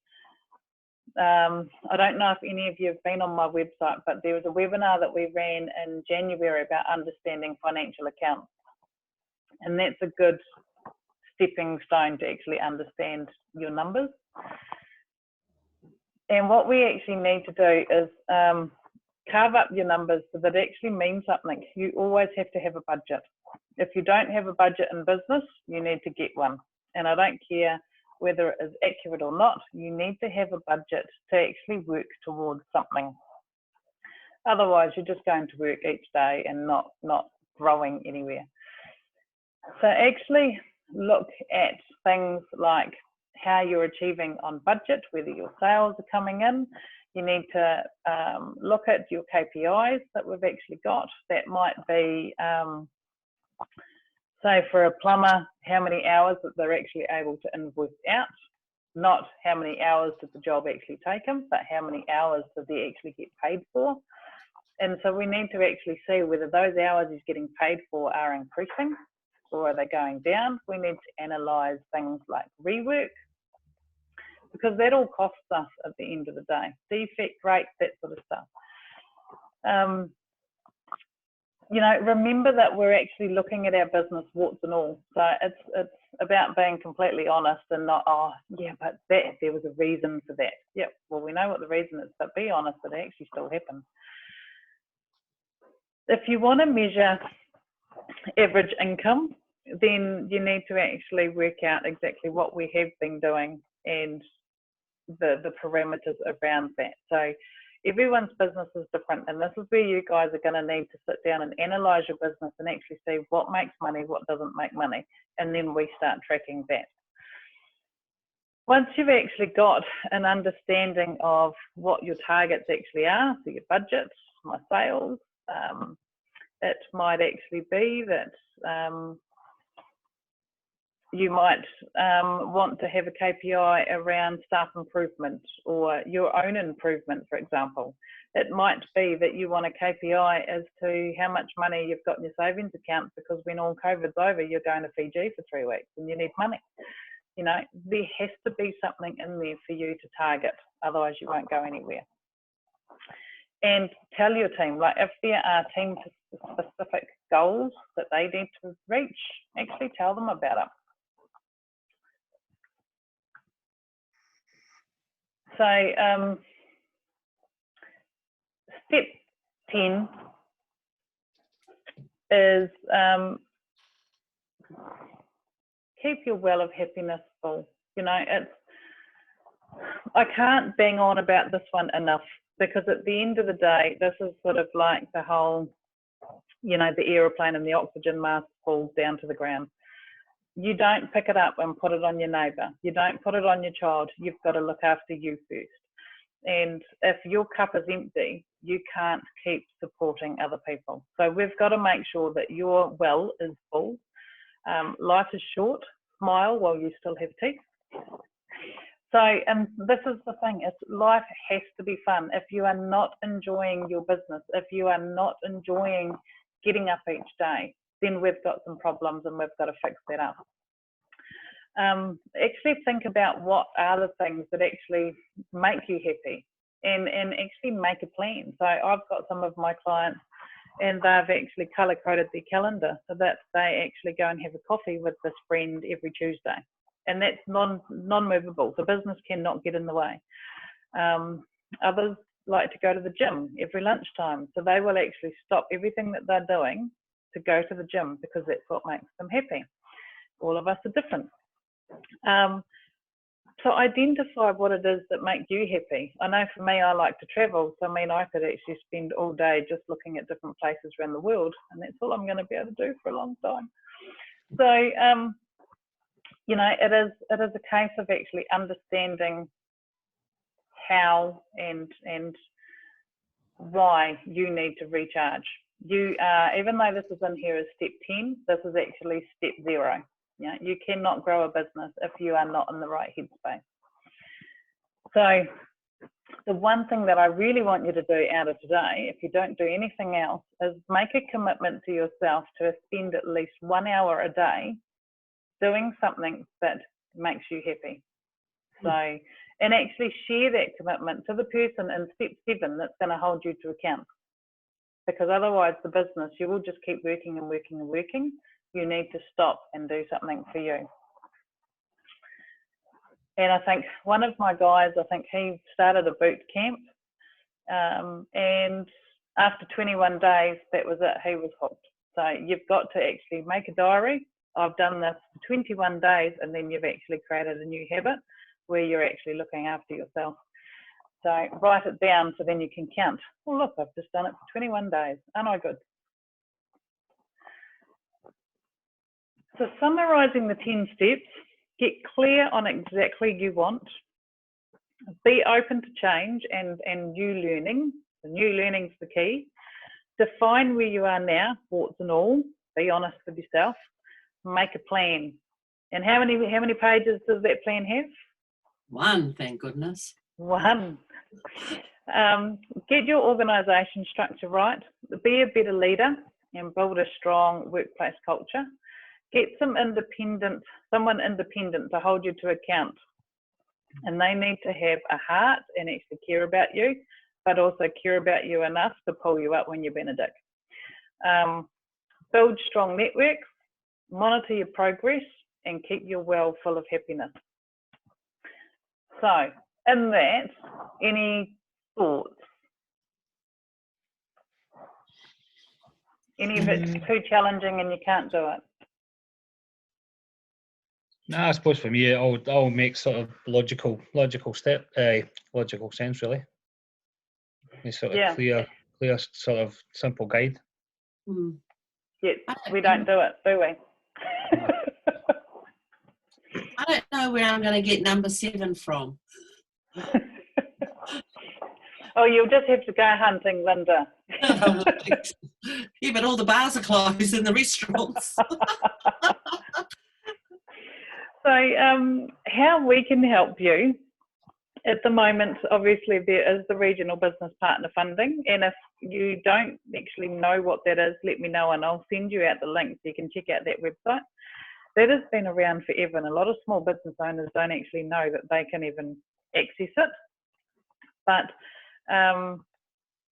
I don't know if any of you have been on my website, but there was a webinar that we ran in January about understanding financial accounts. And that's a good stepping stone to actually understand your numbers. And what we actually need to do is carve up your numbers so that it actually means something. You always have to have a budget. If you don't have a budget in business, you need to get one. And I don't care whether it is accurate or not, you need to have a budget to actually work towards something. Otherwise, you're just going to work each day and not growing anywhere. So actually look at things like how you're achieving on budget, whether your sales are coming in. You need to look at your KPIs that we've actually got. That might be, say for a plumber, how many hours that they're actually able to invoice out, not how many hours did the job actually take them, but how many hours did they actually get paid for. And so we need to actually see whether those hours he's getting paid for are increasing or are they going down. We need to analyse things like rework, because that all costs us at the end of the day. Defect rate, that sort of stuff. You know, remember that we're actually looking at our business warts and all. So it's about being completely honest and not, oh, yeah, but there was a reason for that. Yep, well, we know what the reason is, but be honest that it actually still happens. If you want to measure average income, then you need to actually work out exactly what we have been doing and the parameters around that. So everyone's business is different, and this is where you guys are going to need to sit down and analyze your business and actually see what makes money, what doesn't make money, and then we start tracking that. Once you've actually got an understanding of what your targets actually are, so your budgets, my sales, it might actually be that you might want to have a KPI around staff improvement or your own improvement, for example. It might be that you want a KPI as to how much money you've got in your savings account, because when all COVID's over, you're going to Fiji for 3 weeks and you need money. You know, there has to be something in there for you to target, otherwise you won't go anywhere. And tell your team, like if there are team specific goals that they need to reach, actually tell them about it. So step 10 is keep your well of happiness full. You know, I can't bang on about this one enough, because at the end of the day, this is sort of like the whole, you know, the aeroplane and the oxygen mask falls down to the ground. You don't pick it up and put it on your neighbour. You don't put it on your child. You've got to look after you first. And if your cup is empty, you can't keep supporting other people. So we've got to make sure that your well is full. Life is short. Smile while you still have teeth. So, and this is the thing, life has to be fun. If you are not enjoying your business, if you are not enjoying getting up each day, then we've got some problems and we've got to fix that up. Actually think about what are the things that actually make you happy, and actually make a plan. So I've got some of my clients and they've actually color coded their calendar so that they actually go and have a coffee with this friend every Tuesday. And that's non-movable. The business cannot get in the way. Others like to go to the gym every lunchtime. So they will actually stop everything that they're doing to go to the gym, because that's what makes them happy. All of us are different. So identify what it is that makes you happy. I know for me, I like to travel. So I mean, I could actually spend all day just looking at different places around the world, and that's all I'm going to be able to do for a long time. So, you know, it is a case of actually understanding how and why you need to recharge. You even though this is in here as step 10, this is actually step 0. Yeah, you cannot grow a business if you are not in the right headspace. So the one thing that I really want you to do out of today, if you don't do anything else, is make a commitment to yourself to spend at least 1 hour a day doing something that makes you happy. So, and actually share that commitment to the person in step 7 that's going to hold you to account. Because otherwise the business, you will just keep working and working and working. You need to stop and do something for you. And I think one of my guys, I think he started a boot camp, and after 21 days, that was it, he was hooked. So you've got to actually make a diary. I've done this for 21 days, and then you've actually created a new habit where you're actually looking after yourself. So write it down so then you can count. Oh, look, I've just done it for 21 days. Aren't I good? So summarising the 10 steps, get clear on exactly you want. Be open to change and new learning. The new learning's the key. Define where you are now, warts and all. Be honest with yourself. Make a plan. And how many pages does that plan have? 1, thank goodness. 1. Get your organisation structure right. Be a better leader and build a strong workplace culture. Get someone independent to hold you to account. And they need to have a heart and actually care about you, but also care about you enough to pull you up when you've been a dick. Build strong networks, monitor your progress, and keep your well full of happiness. So, in that, any thoughts? Any of it's too challenging and you can't do it? No, I suppose for me it all makes sort of logical sense, really. It's sort of clear sort of simple guide. Yet we don't do it, do we? I don't know where I'm going to get number 7 from. Oh, you'll just have to go hunting, Linda. Yeah, but all the bars are closed in the restaurants. So how we can help you at the moment, obviously there is the regional business partner funding, and if you don't actually know what that is, let me know and I'll send you out the link so you can check out that website. That has been around forever, and a lot of small business owners don't actually know that they can even access it. But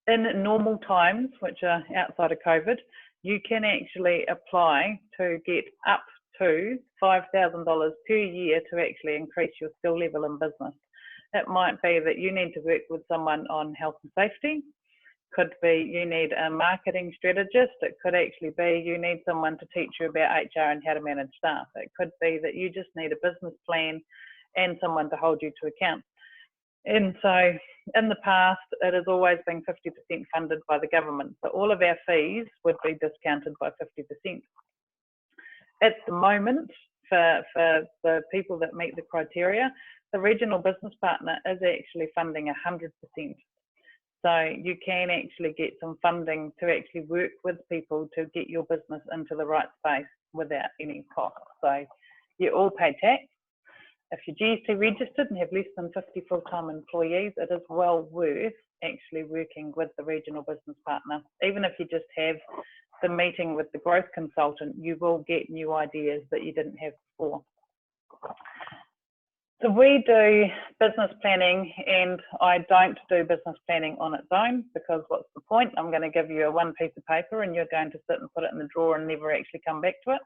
in normal times, which are outside of COVID, you can actually apply to get up to $5,000 per year to actually increase your skill level in business. It might be that you need to work with someone on health and safety. Could be you need a marketing strategist. It could actually be you need someone to teach you about HR and how to manage staff. It could be that you just need a business plan and someone to hold you to account. And so in the past, it has always been 50% funded by the government. So all of our fees would be discounted by 50%. At the moment, for the people that meet the criteria, the regional business partner is actually funding 100%. So you can actually get some funding to actually work with people to get your business into the right space without any cost. So you all pay tax. If you're GST registered and have less than 50 full-time employees, it is well worth actually working with the regional business partner. Even if you just have the meeting with the growth consultant, you will get new ideas that you didn't have before. So we do business planning, and I don't do business planning on its own, because what's the point? I'm going to give you one piece of paper and you're going to sit and put it in the drawer and never actually come back to it.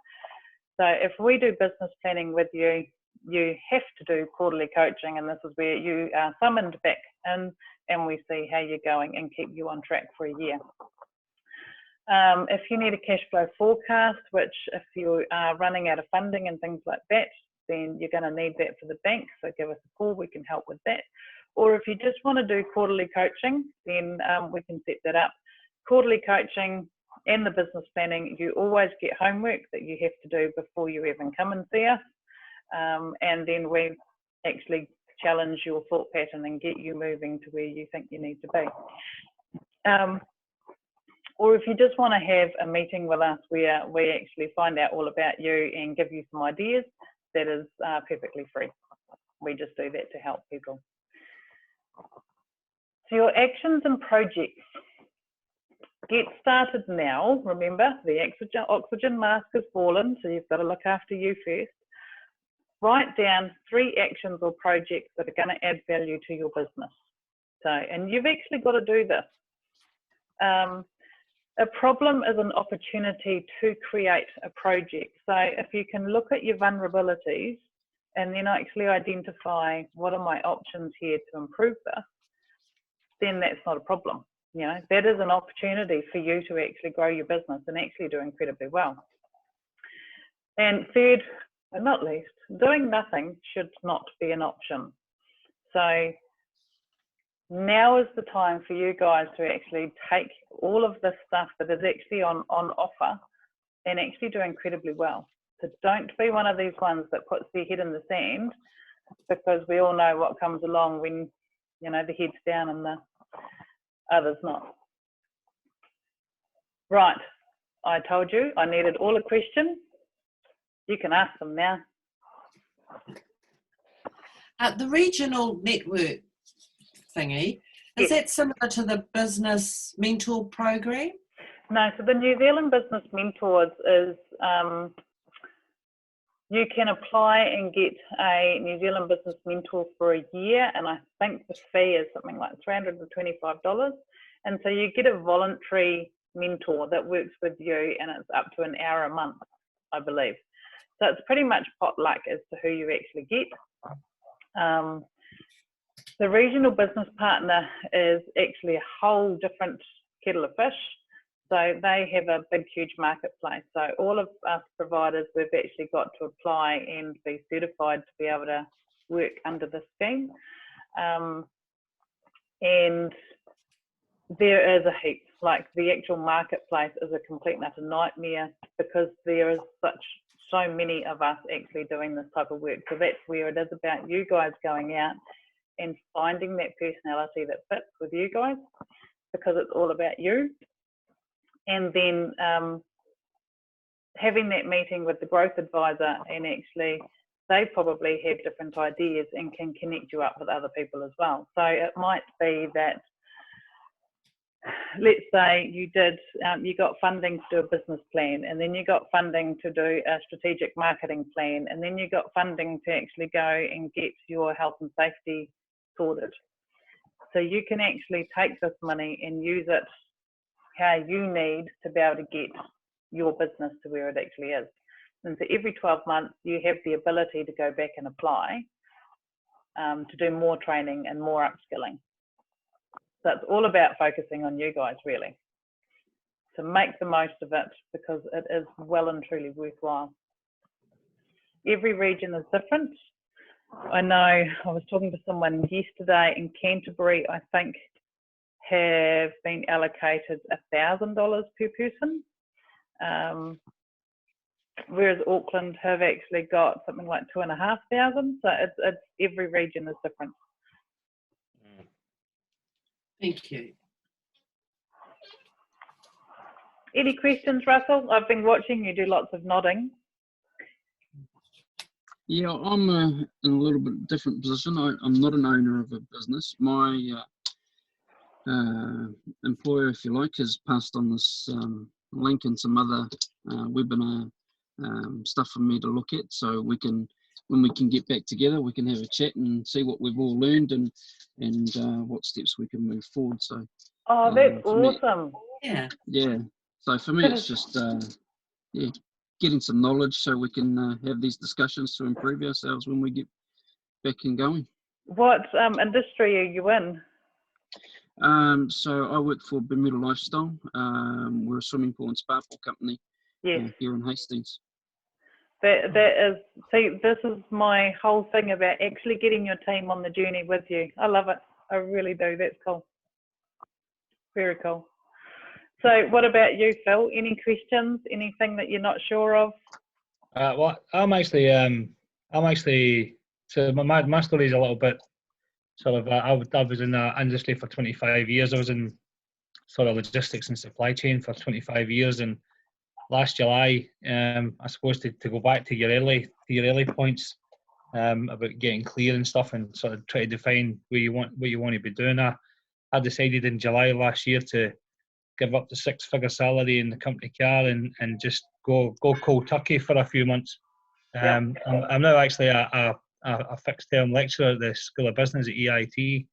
So if we do business planning with you, you have to do quarterly coaching, and this is where you are summoned back in and we see how you're going and keep you on track for a year. If you need a cash flow forecast, which if you are running out of funding and things like that, then you're going to need that for the bank. So give us a call, we can help with that. Or if you just want to do quarterly coaching, then we can set that up. Quarterly coaching and the business planning, you always get homework that you have to do before you even come and see us. And then we actually challenge your thought pattern and get you moving to where you think you need to be. or if you just want to have a meeting with us where we actually find out all about you and give you some ideas, that is perfectly free. We just do that to help people. So your actions and projects. Get started now. Remember, the oxygen mask has fallen, so you've got to look after you first. Write down 3 actions or projects that are going to add value to your business. So, and you've actually got to do this. A problem is an opportunity to create a project. So if you can look at your vulnerabilities and then actually identify what are my options here to improve this, then that's not a problem. You know, that is an opportunity for you to actually grow your business and actually do incredibly well. And third, but not least, doing nothing should not be an option. So now is the time for you guys to actually take all of this stuff that is actually on offer and actually do incredibly well. So don't be one of these ones that puts their head in the sand, because we all know what comes along when, you know, the head's down and the others not. Right, I told you I needed all the questions. You can ask them now. The regional network thingy, is that similar to the business mentor program? No, so the New Zealand Business Mentors is, you can apply and get a New Zealand Business Mentor for a year, and I think the fee is something like $325. And so you get a voluntary mentor that works with you, and it's up to an hour a month, I believe. So it's pretty much potluck as to who you actually get. The regional business partner is actually a whole different kettle of fish. So they have a big, huge marketplace. So all of us providers, we've actually got to apply and be certified to be able to work under the scheme. And there is a heap. Like, the actual marketplace is a complete and utter nightmare, because there is so many of us actually doing this type of work. So that's where it is about you guys going out and finding that personality that fits with you guys, because it's all about you. And then having that meeting with the growth advisor, and actually they probably have different ideas and can connect you up with other people as well. So it might be that, let's say you got funding to do a business plan, and then you got funding to do a strategic marketing plan, and then you got funding to actually go and get your health and safety sorted. So you can actually take this money and use it how you need to be able to get your business to where it actually is. And so every 12 months, you have the ability to go back and apply to do more training and more upskilling. So it's all about focusing on you guys, really. So make the most of it, because it is well and truly worthwhile. Every region is different. I know I was talking to someone yesterday in Canterbury, I think, have been allocated $1,000 per person, whereas Auckland have actually got something like $2,500. So it's every region is different. Thank you. Any questions, Russell? I've been watching you do lots of nodding. Yeah, I'm in a little bit different position. I'm not an owner of a business. My employer, if you like, has passed on this link and some other webinar stuff for me to look at, so we can, when we can get back together, we can have a chat and see what we've all learned and what steps we can move forward. So oh, that's awesome. Yeah. So for me, it's just getting some knowledge so we can have these discussions to improve ourselves when we get back and going. What industry are you in? So I work for Bermuda Lifestyle. We're a swimming pool and spa pool company here in Hastings. That is, see, this is my whole thing about actually getting your team on the journey with you. I love it. I really do. That's cool. Very cool. So what about you, Phil? Any questions? Anything that you're not sure of? Well, I'm actually, so my story is a little bit sort of, I was in the industry for 25 years. I was in sort of logistics and supply chain for 25 years, and last July, I suppose to go back to your early points about getting clear and stuff, and sort of try to define what you want to be doing. I decided in July last year to give up the 6-figure salary in the company car and just go cold turkey for a few months. I'm now actually a fixed term lecturer at the School of Business at EIT.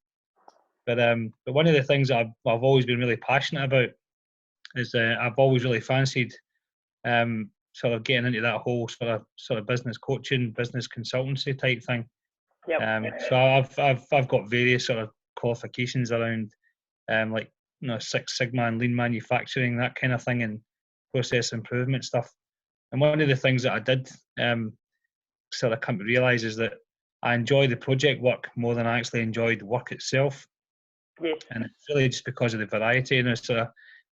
But one of the things that I've always been really passionate about is I've always really fancied sort of getting into that whole sort of business coaching, business consultancy type thing. So I've got various sort of qualifications around like Six Sigma and lean manufacturing, that kind of thing, and process improvement stuff. And one of the things that I did sort of come to realise is that I enjoy the project work more than I actually enjoyed the work itself. Yes. And it's really just because of the variety, and it's sort of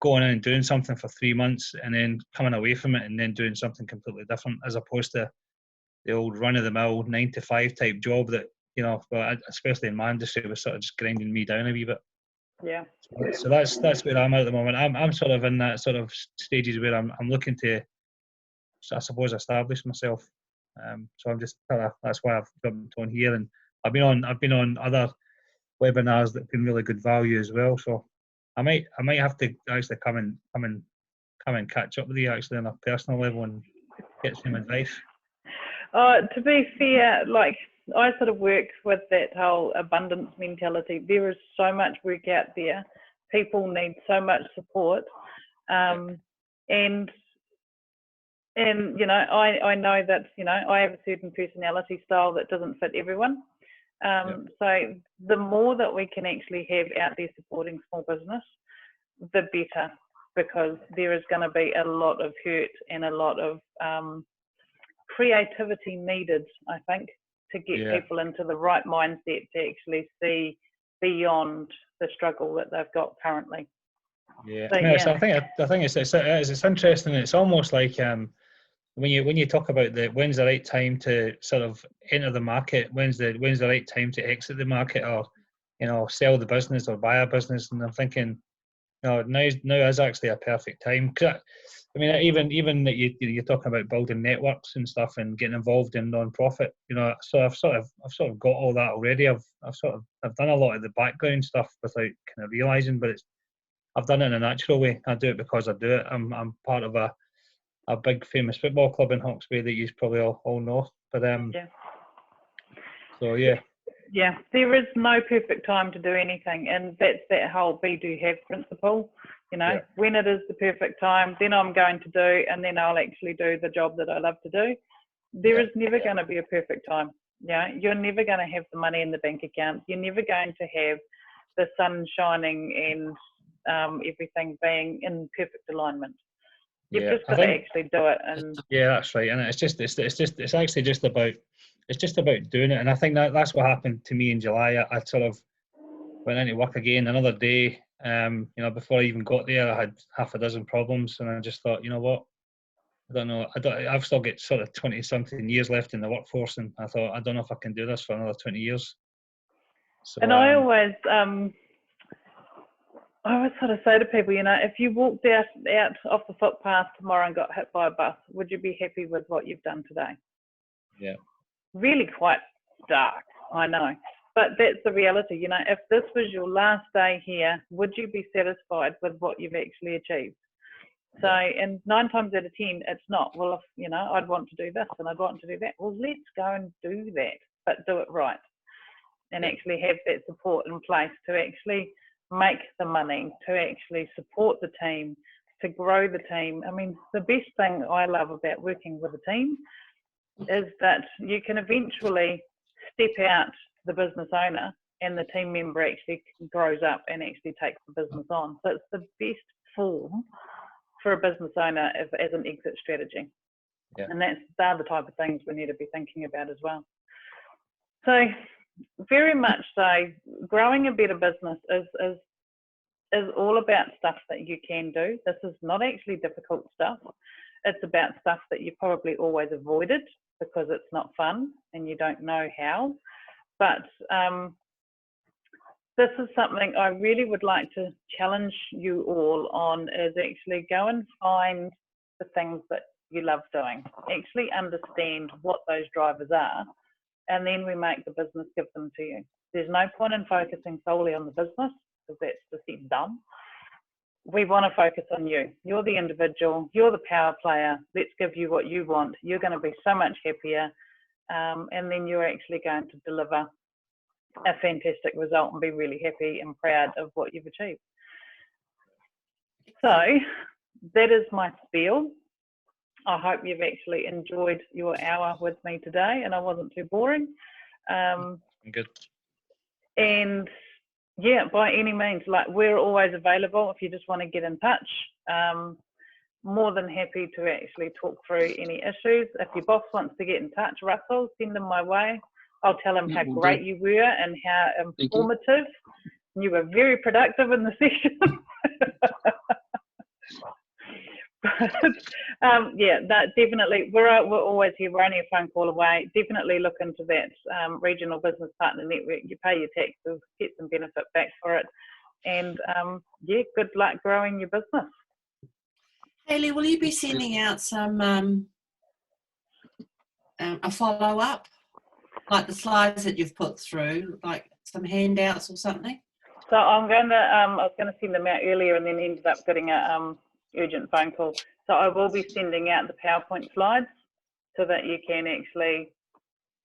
going in and doing something for 3 months and then coming away from it and then doing something completely different, as opposed to the old run-of-the-mill 9-to-5 type job that, especially in my industry, was sort of just grinding me down a wee bit. Yeah. So that's where I'm at the moment. I'm sort of in that sort of stages where I'm looking to, I suppose, establish myself. So I'm just that's why I've jumped on here, and I've been on other webinars that have been really good value as well. So I might have to actually come and catch up with you actually on a personal level and get some advice. To be fair, like I sort of work with that whole abundance mentality. There is so much work out there. People need so much support, and I know that I have a certain personality style that doesn't fit everyone. So the more that we can actually have out there supporting small business, the better, because there is going to be a lot of hurt and a lot of creativity needed, I think, to get people into the right mindset to actually see beyond the struggle that they've got currently. Yeah, so, I think it's interesting. It's almost like when you talk about when's the right time to sort of enter the market, when's the right time to exit the market, or sell the business or buy a business, and I'm thinking, now is actually a perfect time. I mean, even that you're talking about building networks and stuff and getting involved in non-profit, so I've sort of got all that already. I've done a lot of the background stuff without kind of realizing, but I've done it in a natural way. I do it because I do it. I'm part of a big famous football club in Hawke's Bay that you probably all know. But so yeah. Yeah, there is no perfect time to do anything, and that's that whole be, do, have principle. When it is the perfect time, then I'm going to do, and then I'll actually do the job that I love to do. There is never going to be a perfect time. You're never going to have the money in the bank account. You're never going to have the sun shining and everything being in perfect alignment. You've just got to actually do it. And that's right. And it's actually just about doing it. And I think that's what happened to me in July. I sort of went into work again another day. Before I even got there, I had half a dozen problems, and I just thought, you know what? I don't know. I've still got sort of 20-something years left in the workforce, and I thought, I don't know if I can do this for another 20 years. So, and I always sort of say to people, if you walked out off the footpath tomorrow and got hit by a bus, would you be happy with what you've done today? Yeah. Really quite dark, I know. But that's the reality, if this was your last day here, would you be satisfied with what you've actually achieved? So, and 9 times out of 10, it's not. Well, if, I'd want to do this and I'd want to do that. Well, let's go and do that, but do it right. And actually have that support in place to actually make the money, to actually support the team, to grow the team. I mean, the best thing I love about working with a team is that you can eventually step out the business owner and the team member actually grows up and actually takes the business on. So it's the best form for a business owner as an exit strategy. Yeah. And they're the type of things we need to be thinking about as well. So very much so, growing a better business is all about stuff that you can do. This is not actually difficult stuff. It's about stuff that you probably always avoided because it's not fun and you don't know how. But this is something I really would like to challenge you all on, is actually go and find the things that you love doing. Actually understand what those drivers are, and then we make the business give them to you. There's no point in focusing solely on the business, because that's just dumb. We want to focus on you. You're the individual, you're the power player. Let's give you what you want. You're going to be so much happier, and then you're actually going to deliver a fantastic result and be really happy and proud of what you've achieved. So that is my spiel. I hope you've actually enjoyed your hour with me today and I wasn't too boring. Good. And yeah, by any means, like, we're always available if you just want to get in touch. More than happy to actually talk through any issues. If your boss wants to get in touch, Russell, send them my way. I'll tell him how great you were and how informative. You were very productive in the session. But, yeah, that definitely, we're always here. We're only a phone call away. Definitely look into that regional business partner network. You pay your taxes, get some benefit back for it, and yeah, good luck growing your business. Hayley, will you be sending out some a follow up, like the slides that you've put through, like some handouts or something? So I'm going to, I was going to send them out earlier and then ended up getting a urgent phone call. So I will be sending out the PowerPoint slides so that you can actually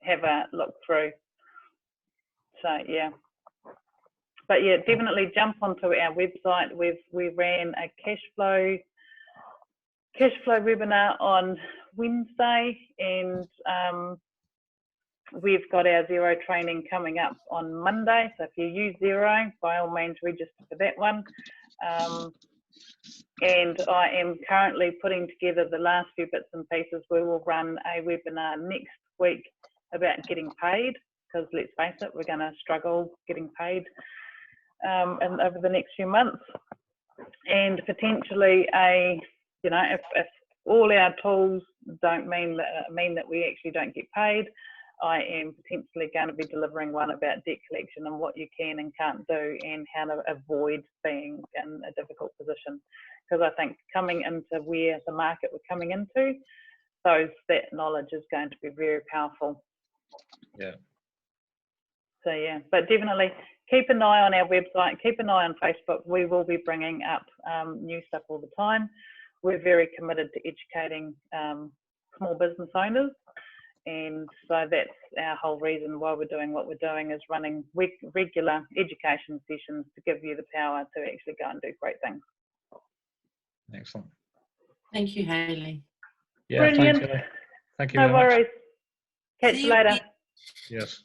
have a look through. So yeah, but yeah, definitely jump onto our website. We ran a cash flow webinar on Wednesday, and we've got our Xero training coming up on Monday. So if you use Xero, by all means register for that one. And I am currently putting together the last few bits and pieces. We will run a webinar next week about getting paid, because let's face it, we're going to struggle getting paid and over the next few months. And potentially you know, if all our tools don't mean that we actually don't get paid, I am potentially going to be delivering one about debt collection and what you can and can't do, and how to avoid being in a difficult position. Because I think coming into where the market we're coming into, that knowledge is going to be very powerful. Yeah. So yeah, but definitely keep an eye on our website, keep an eye on Facebook. We will be bringing up new stuff all the time. We're very committed to educating small business owners, and so that's our whole reason why we're doing what we're doing, is running regular education sessions to give you the power to actually go and do great things. Excellent. Thank you, Hayley. Yeah, brilliant. thank you. Thank you No very much. worries. Catch you later. Yes.